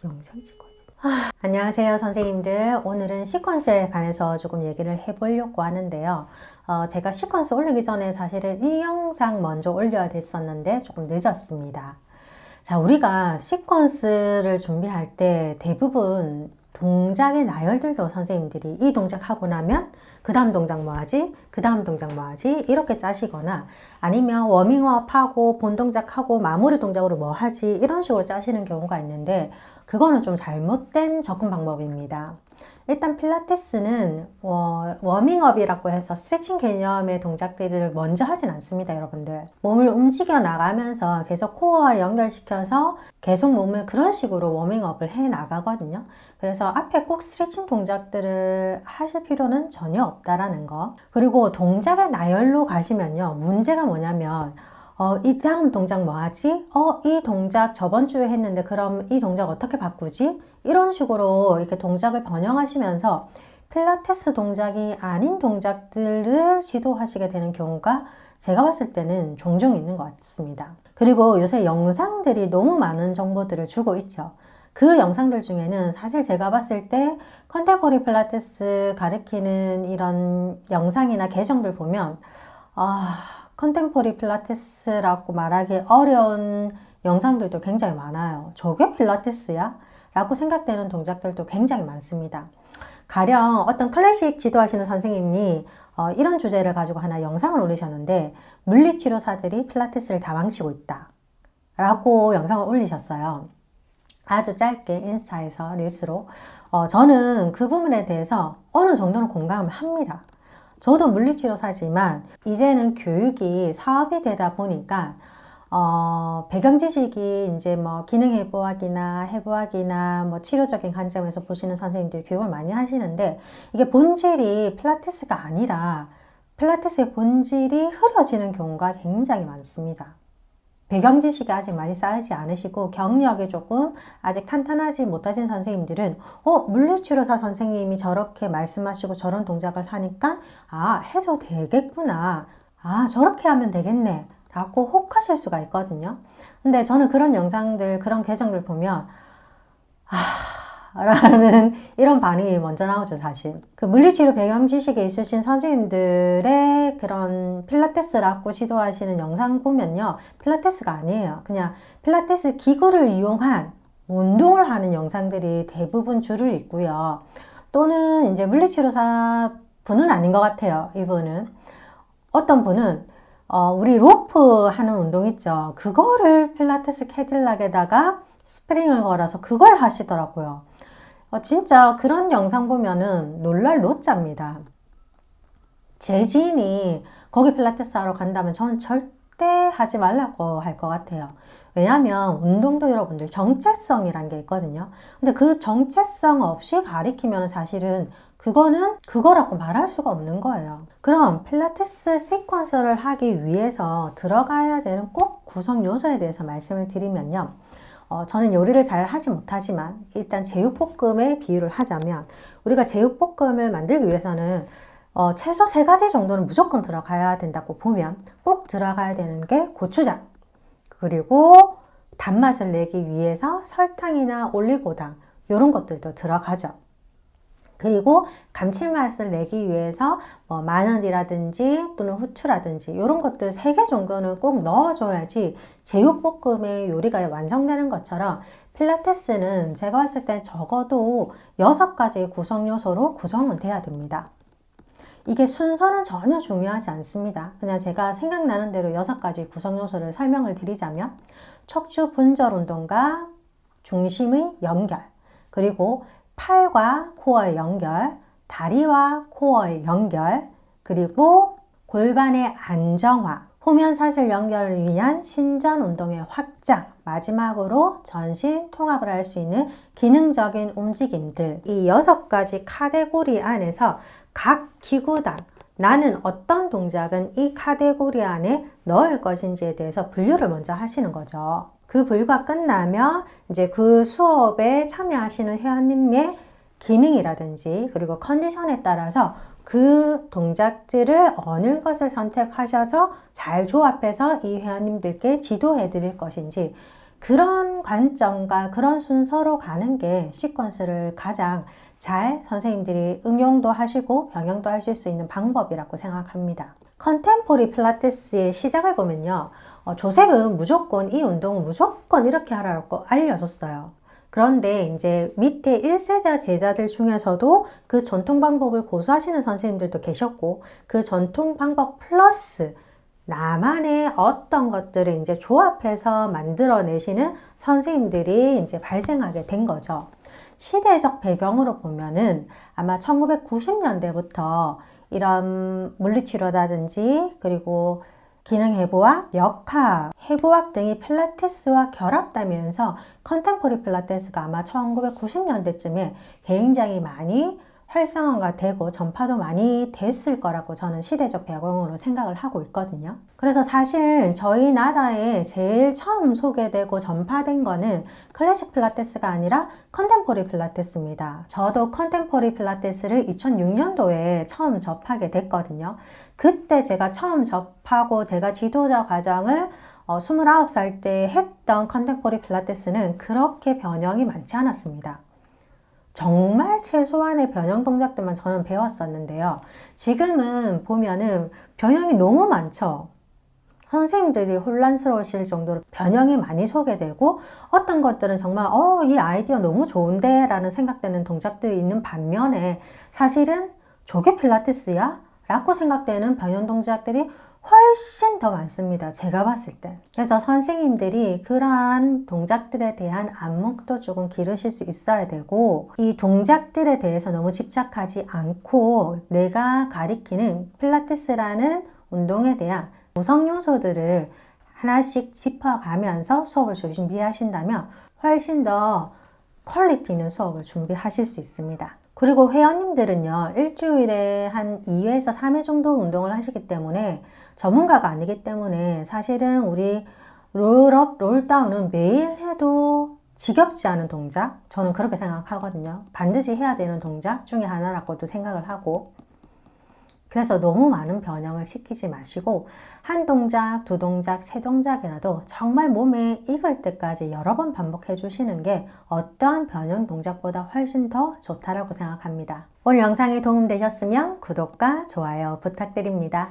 영상 찍어야 안녕하세요 선생님들. 오늘은 시퀀스에 관해서 조금 얘기를 해보려고 하는데요. 제가 시퀀스 올리기 전에 사실은 이 영상 먼저 올려야 됐었는데 조금 늦었습니다. 자, 우리가 시퀀스를 준비할 때 대부분 동작의 나열들로 선생님들이 이 동작 하고 나면 그 다음 동작 뭐 하지? 그 다음 동작 뭐 하지? 이렇게 짜시거나 아니면 워밍업 하고 본 동작 하고 마무리 동작으로 뭐 하지? 이런 식으로 짜시는 경우가 있는데 그거는 좀 잘못된 접근 방법입니다. 일단 필라테스는 워밍업이라고 해서 스트레칭 개념의 동작들을 먼저 하진 않습니다, 여러분들. 몸을 움직여 나가면서 계속 코어와 연결시켜서 계속 몸을 그런 식으로 워밍업을 해 나가거든요. 그래서 앞에 꼭 스트레칭 동작들을 하실 필요는 전혀 없다라는 거. 그리고 동작의 나열로 가시면요, 문제가 뭐냐면 이 다음 동작 뭐 하지? 이 동작 저번 주에 했는데 그럼 이 동작 어떻게 바꾸지? 이런 식으로 이렇게 동작을 변형하시면서 필라테스 동작이 아닌 동작들을 시도하시게 되는 경우가 제가 봤을 때는 종종 있는 것 같습니다. 그리고 요새 영상들이 너무 많은 정보들을 주고 있죠. 그 영상들 중에는 사실 제가 봤을 때 컨템포러리 필라테스 가르치는 이런 영상이나 계정들 보면 컨템포러리 필라테스라고 말하기 어려운 영상들도 굉장히 많아요. 저게 필라테스야? 라고 생각되는 동작들도 굉장히 많습니다. 가령 어떤 클래식 지도하시는 선생님이 이런 주제를 가지고 하나 영상을 올리셨는데 물리치료사들이 필라테스를 다 망치고 있다 라고 영상을 올리셨어요. 아주 짧게 인스타에서 릴스로. 저는 그 부분에 대해서 어느 정도는 공감을 합니다. 저도 물리치료사지만 이제는 교육이 사업이 되다 보니까 배경 지식이 이제 뭐 기능 해부학이나 뭐 치료적인 관점에서 보시는 선생님들이 교육을 많이 하시는데 이게 본질이 필라테스가 아니라 필라테스의 본질이 흐려지는 경우가 굉장히 많습니다. 배경 지식이 아직 많이 쌓이지 않으시고 경력이 조금 아직 탄탄하지 못하신 선생님들은 물리치료사 선생님이 저렇게 말씀하시고 저런 동작을 하니까 해도 되겠구나, 저렇게 하면 되겠네 라고 혹하실 수가 있거든요. 근데 저는 그런 영상들, 그런 계정들 보면 라는 이런 반응이 먼저 나오죠, 사실. 그 물리치료 배경 지식이 있으신 선생님들의 그런 필라테스라고 시도하시는 영상 보면요, 필라테스가 아니에요. 그냥 필라테스 기구를 이용한 운동을 하는 영상들이 대부분 줄을 잇고요. 또는 이제 물리치료사 분은 아닌 것 같아요, 이분은. 어떤 분은 우리 로프 하는 운동 있죠. 그거를 필라테스 캐딜락에다가 스프링을 걸어서 그걸 하시더라고요. 진짜 그런 영상 보면은 놀랄 노자입니다. 제 지인이 거기 필라테스 하러 간다면 저는 절대 하지 말라고 할 것 같아요. 왜냐하면 운동도 여러분들 정체성이란 게 있거든요. 근데 그 정체성 없이 가리키면 사실은 그거는 그거라고 말할 수가 없는 거예요. 그럼 필라테스 시퀀스를 하기 위해서 들어가야 되는 꼭 구성 요소에 대해서 말씀을 드리면요. 저는 요리를 잘 하지 못하지만 일단 제육볶음의 비유를 하자면 우리가 제육볶음을 만들기 위해서는 최소 3가지 정도는 무조건 들어가야 된다고 보면 꼭 들어가야 되는 게 고추장, 그리고 단맛을 내기 위해서 설탕이나 올리고당 이런 것들도 들어가죠. 그리고 감칠맛을 내기 위해서 마늘이라든지 또는 후추라든지 이런 것들 3개 정도는 꼭 넣어줘야지 제육볶음의 요리가 완성되는 것처럼 필라테스는 제가 봤을 때 적어도 6가지 구성 요소로 구성은 돼야 됩니다. 이게 순서는 전혀 중요하지 않습니다. 그냥 제가 생각나는 대로 6가지 구성 요소를 설명을 드리자면 척추 분절 운동과 중심의 연결, 그리고 팔과 코어의 연결, 다리와 코어의 연결, 그리고 골반의 안정화, 후면사슬 연결을 위한 신전 운동의 확장, 마지막으로 전신 통합을 할 수 있는 기능적인 움직임들, 이 6가지 카테고리 안에서 각 기구당 나는 어떤 동작은 이 카테고리 안에 넣을 것인지에 대해서 분류를 먼저 하시는 거죠. 그 분류가 끝나면 이제 그 수업에 참여하시는 회원님의 기능이라든지 그리고 컨디션에 따라서 그 동작들을 어느 것을 선택하셔서 잘 조합해서 이 회원님들께 지도해 드릴 것인지 그런 관점과 그런 순서로 가는 게 시퀀스를 가장 잘 선생님들이 응용도 하시고 병행도 하실 수 있는 방법이라고 생각합니다. 컨템포리 필라테스의 시작을 보면요. 조셉은 무조건 이 운동은 무조건 이렇게 하라고 알려줬어요. 그런데 이제 밑에 1세대 제자들 중에서도 그 전통 방법을 고수하시는 선생님들도 계셨고, 그 전통 방법 플러스 나만의 어떤 것들을 이제 조합해서 만들어내시는 선생님들이 이제 발생하게 된 거죠. 시대적 배경으로 보면은 아마 1990년대부터 이런 물리치료라든지 그리고 기능해부학, 역학, 해부학 등이 필라테스와 결합되면서 컨템포리 필라테스가 아마 1990년대쯤에 굉장히 많이 활성화가 되고 전파도 많이 됐을 거라고 저는 시대적 배경으로 생각을 하고 있거든요. 그래서 사실 저희 나라에 제일 처음 소개되고 전파된 거는 클래식 필라테스가 아니라 컨템포리 필라테스입니다. 저도 컨템포리 필라테스를 2006년도에 처음 접하게 됐거든요. 그때 제가 처음 접하고 제가 지도자 과정을 29살 때 했던 컨템포리 필라테스는 그렇게 변형이 많지 않았습니다. 정말 최소한의 변형 동작들만 저는 배웠었는데요. 지금은 보면은 변형이 너무 많죠. 선생님들이 혼란스러우실 정도로 변형이 많이 소개되고, 어떤 것들은 정말 이 아이디어 너무 좋은데 라는 생각되는 동작들이 있는 반면에 사실은 저게 필라테스야? 라고 생각되는 변형 동작들이 훨씬 더 많습니다. 제가 봤을 때. 그래서 선생님들이 그러한 동작들에 대한 안목도 조금 기르실 수 있어야 되고, 이 동작들에 대해서 너무 집착하지 않고 내가 가리키는 필라테스라는 운동에 대한 구성 요소들을 하나씩 짚어가면서 수업을 준비하신다면 훨씬 더 퀄리티 있는 수업을 준비하실 수 있습니다. 그리고 회원님들은요, 일주일에 한 2회에서 3회 정도 운동을 하시기 때문에 전문가가 아니기 때문에 사실은 우리 롤업, 롤다운은 매일 해도 지겹지 않은 동작? 저는 그렇게 생각하거든요. 반드시 해야 되는 동작 중에 하나라고도 생각을 하고, 그래서 너무 많은 변형을 시키지 마시고 한 동작, 두 동작, 세 동작이라도 정말 몸에 익을 때까지 여러 번 반복해 주시는 게 어떠한 변형 동작보다 훨씬 더 좋다라고 생각합니다. 오늘 영상이 도움되셨으면 구독과 좋아요 부탁드립니다.